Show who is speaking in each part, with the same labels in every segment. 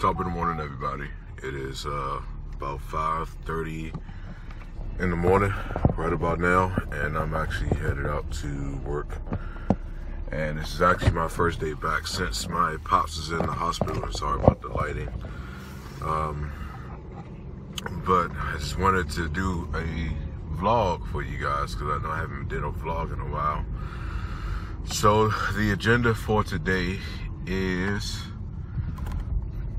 Speaker 1: Top of the morning, everybody. It is about 5:30 in the morning, right about now, and I'm actually headed out to work. And this is actually my first day back since my pops is in the hospital. Sorry about the lighting. But I just wanted to do a vlog for you guys because I know I haven't did a vlog in a while. So the agenda for today is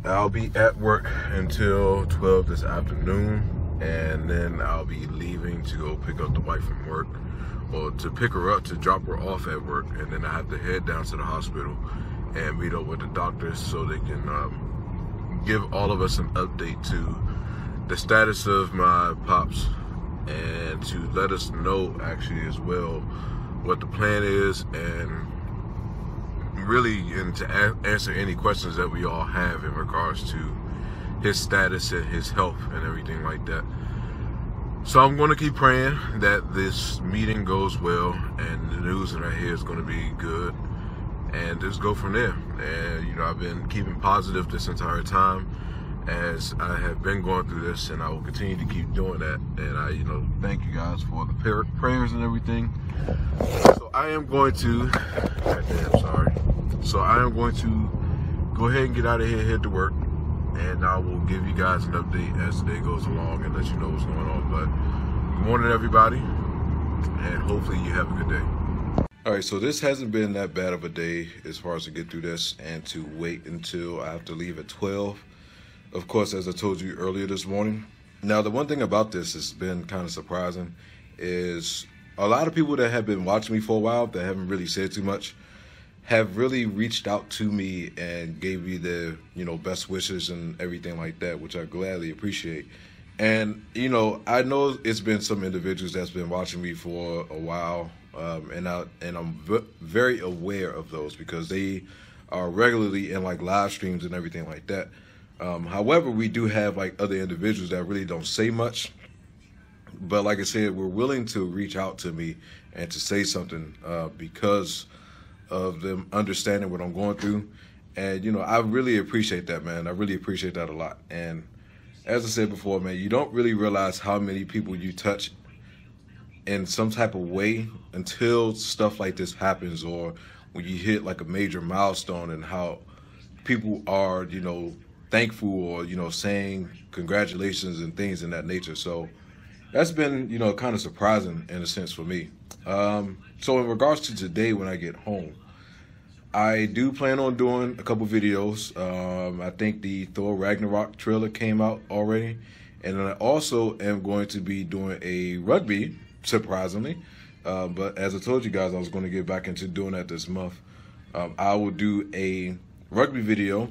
Speaker 1: I'll be at work until 12 this afternoon, and then I'll be leaving to go pick up the wife from work, or to pick her up to drop her off at work, and then I have to head down to the hospital and meet up with the doctors so they can give all of us an update to the status of my pops, and to let us know actually as well what the plan is, and to answer any questions that we all have in regards to his status and his health and everything like that. So I'm going to keep praying that this meeting goes well and the news that I hear is going to be good, and just go from there. And you know, I've been keeping positive this entire time as I have been going through this, and I will continue to keep doing that. And I, thank you guys for the prayers and everything. So I am going to, So I am going to go ahead and get out of here, head to work, and I will give you guys an update as the day goes along and let you know what's going on. But good morning, everybody, and hopefully you have a good day. All right, so this hasn't been that bad of a day as far as to get through this and to wait until I have to leave at 12. Of course, as I told you earlier this morning. Now, the one thing about this has been kind of surprising is a lot of people that have been watching me for a while that haven't really said too much have really reached out to me and gave me their, best wishes and everything like that, which I gladly appreciate. And, I know it's been some individuals that's been watching me for a while, and I'm very aware of those because they are regularly in like live streams and everything like that. However, we do have like other individuals that really don't say much, but like I said, we're willing to reach out to me and to say something because of them understanding what I'm going through. And I really appreciate that, man. I really appreciate that a lot. And as I said before, man, you don't really realize how many people you touch in some type of way until stuff like this happens, or when you hit like a major milestone, and how people are, thankful, or saying congratulations and things in that nature. So that's been, kind of surprising in a sense for me. So in regards to today, when I get home, I do plan on doing a couple videos. I think the Thor Ragnarok trailer came out already, and then I also am going to be doing a rugby, surprisingly. But as I told you guys, I was going to get back into doing that this month. I will do a rugby video.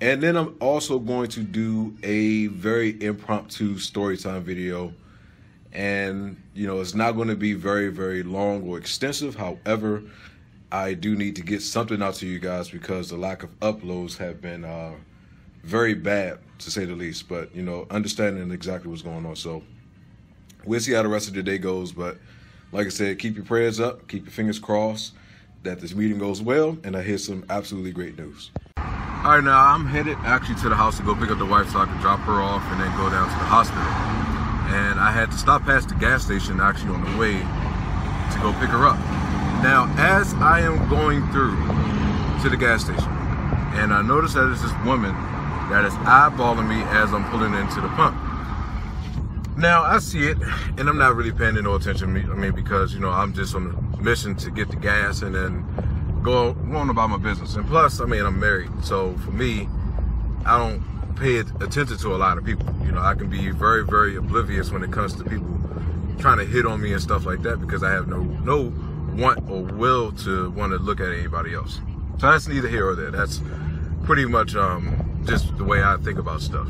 Speaker 1: And then I'm also going to do a very impromptu storytime video. And, it's not going to be very, very long or extensive. However, I do need to get something out to you guys because the lack of uploads have been very bad, to say the least. But, understanding exactly what's going on. So we'll see how the rest of the day goes. But like I said, keep your prayers up. Keep your fingers crossed that this meeting goes well. And I hear some absolutely great news. All right, now I'm headed actually to the house to go pick up the wife so I can drop her off and then go down to the hospital. And I had to stop past the gas station actually on the way to go pick her up. Now, as I am going through to the gas station, and I noticed that there's this woman that is eyeballing me as I'm pulling into the pump. Now, I see it, and I'm not really paying no attention. Because, I'm just on a mission to get the gas and then go on about my business. And plus, I'm married, so for me, I don't pay attention to a lot of people. I can be very, very oblivious when it comes to people trying to hit on me and stuff like that, because I have no want or will to want to look at anybody else. So that's neither here or there. That's pretty much just the way I think about stuff.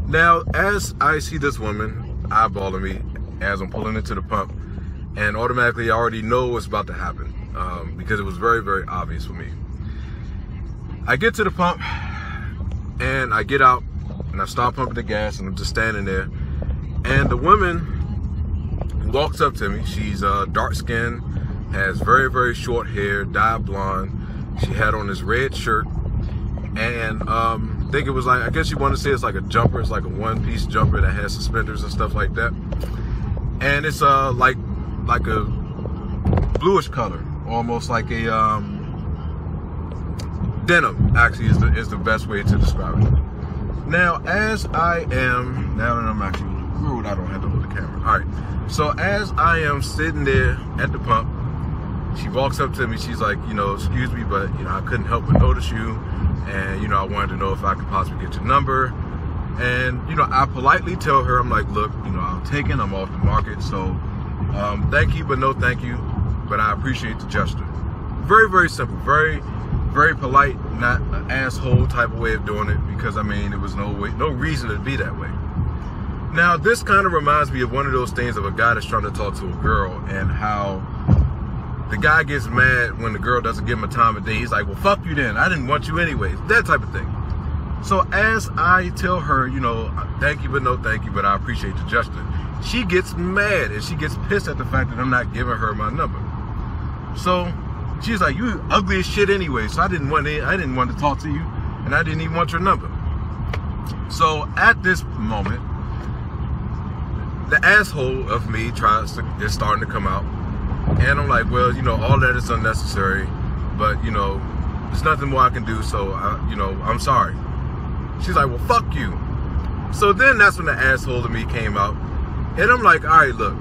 Speaker 1: Now, as I see this woman eyeballing me as I'm pulling into the pump, and automatically I already know what's about to happen. Because it was very, very obvious for me. I get to the pump, and I get out, and I start pumping the gas, and I'm just standing there. And the woman walks up to me. She's dark-skinned, has very, very short hair, dyed blonde. She had on this red shirt, and think it was like, I guess you want to say it's like a jumper. It's like a one-piece jumper that has suspenders and stuff like that. And it's like a bluish color, almost like a denim. Actually, is the best way to describe it. Now, as I am, now that I'm actually rude, I don't have to hold the camera. All right. So as I am sitting there at the pump, she walks up to me. She's like, you know, excuse me, but you know, I couldn't help but notice you, and you know, I wanted to know if I could possibly get your number. And you know, I politely tell her, I'm like, look, you know, I'm taken, I'm off the market, so thank you, but no thank you, but I appreciate the gesture. Very, very simple, very, very polite, not an asshole type of way of doing it, because I mean, there was no reason to be that way. Now, this kind of reminds me of one of those things of a guy that's trying to talk to a girl, and how the guy gets mad when the girl doesn't give him a time of day. He's like, well, fuck you then, I didn't want you anyways, that type of thing. So as I tell her, you know, thank you, but no thank you, but I appreciate the gesture, she gets mad and she gets pissed at the fact that I'm not giving her my number. So she's like, you ugly as shit anyway, so I didn't want to talk to you, and I didn't even want your number. So at this moment, the asshole of me is starting to come out, and I'm like, well, you know, all that is unnecessary, but you know, there's nothing more I can do, so you know, I'm sorry. She's like, well, fuck you. So then that's when the asshole of me came out, and I'm like, all right, look,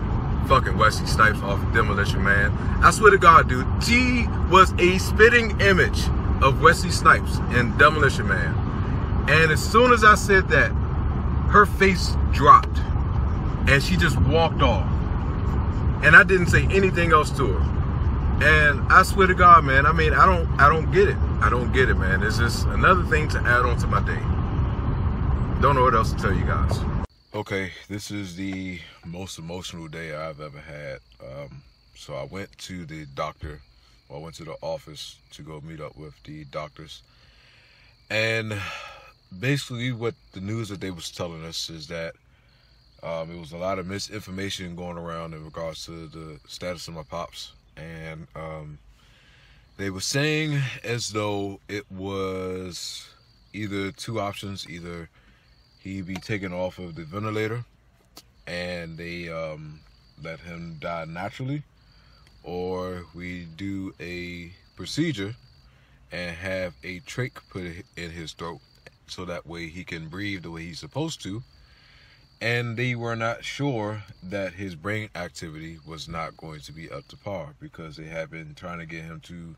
Speaker 1: fucking Wesley Snipes off of Demolition Man. I swear to God, dude, she was a spitting image of Wesley Snipes in Demolition Man. And as soon as I said that, her face dropped, and she just walked off. And I didn't say anything else to her. And I swear to God, man, I mean, I don't get it. I don't get it, man. It's just another thing to add on to my day. Don't know what else to tell you guys. Okay, this is the most emotional day I've ever had. So I went to the doctor, or I went to the office to go meet up with the doctors. And basically what the news that they was telling us is that it was a lot of misinformation going around in regards to the status of my pops. And they were saying as though it was either two options: either he be taken off of the ventilator and they let him die naturally, or we do a procedure and have a trach put in his throat so that way he can breathe the way he's supposed to. And they were not sure that his brain activity was not going to be up to par, because they had been trying to get him to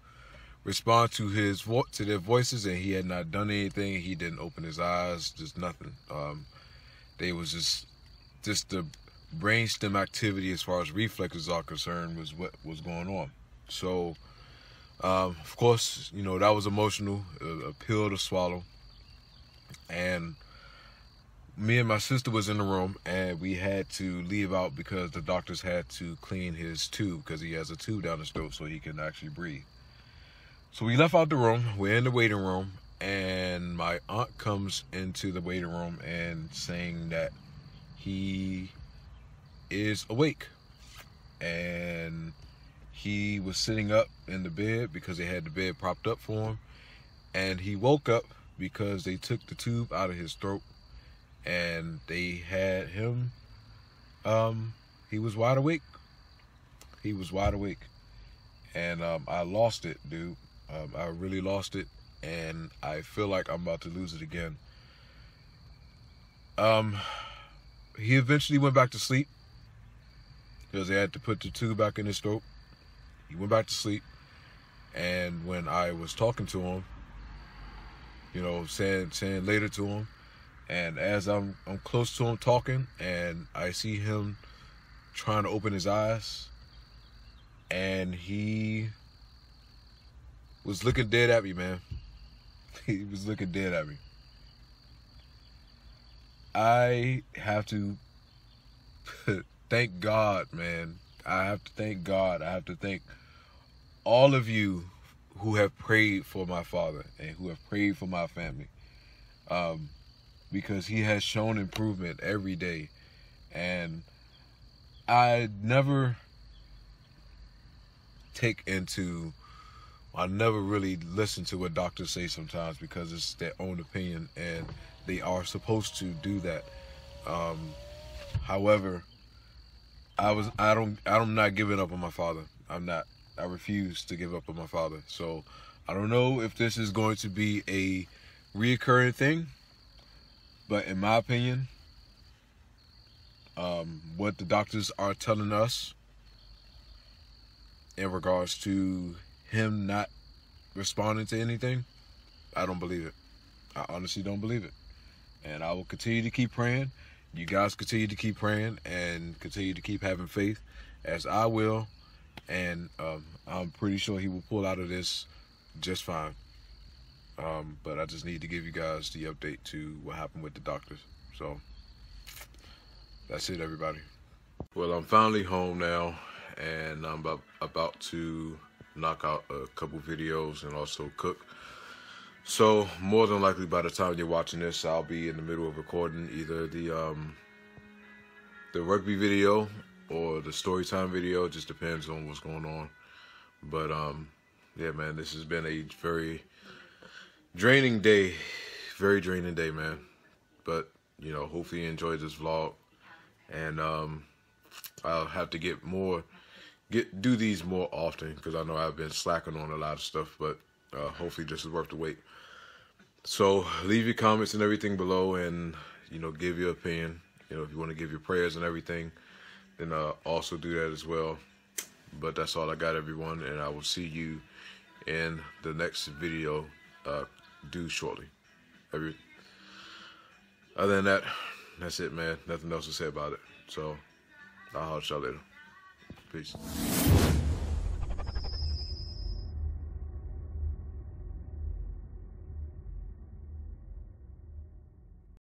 Speaker 1: respond to their voices, and he had not done anything. He didn't open his eyes, just nothing. They was just the brainstem activity as far as reflexes are concerned was what was going on. So of course, you know, that was emotional, a pill to swallow. And me and my sister was in the room, and we had to leave out because the doctors had to clean his tube, because he has a tube down his throat so he can actually breathe. So we left out the room, we're in the waiting room, and my aunt comes into the waiting room and saying that he is awake. And he was sitting up in the bed because they had the bed propped up for him. And he woke up because they took the tube out of his throat, and they had him, he was wide awake. He was wide awake. And I lost it, dude. I really lost it, and I feel like I'm about to lose it again. He eventually went back to sleep because they had to put the tube back in his throat. He went back to sleep, and when I was talking to him, you know, saying later to him, and as I'm close to him talking, and I see him trying to open his eyes, and he was looking dead at me, man. He was looking dead at me. I have to thank God, man. I have to thank God. I have to thank all of you who have prayed for my father and who have prayed for my family. Because he has shown improvement every day. And I never take into I never really listen to what doctors say sometimes because it's their own opinion and they are supposed to do that. However, I'm not giving up on my father. I refuse to give up on my father. So I don't know if this is going to be a reoccurring thing, but in my opinion, what the doctors are telling us in regards to him not responding to anything, I don't believe it. I honestly don't believe it. And I will continue to keep praying. You guys continue to keep praying and continue to keep having faith, as I will. And I'm pretty sure he will pull out of this just fine. But I just need to give you guys the update to what happened with the doctors. So that's it, everybody. Well, I'm finally home now, and I'm about to knock out a couple videos and also cook. So more than likely, by the time you're watching this, I'll be in the middle of recording either the rugby video or the story time video. It just depends on what's going on. But yeah, man, this has been a very draining day, man. But you know, hopefully you enjoyed this vlog, and I'll have to do these more often because I know I've been slacking on a lot of stuff. But hopefully this is worth the wait. So leave your comments and everything below, and you know, give your opinion. You know, if you want to give your prayers and everything, then also do that as well. But that's all I got, everyone, and I will see you in the next video due shortly. Other than that, that's it, man. Nothing else to say about it. So I'll holler at y'all later. Peace.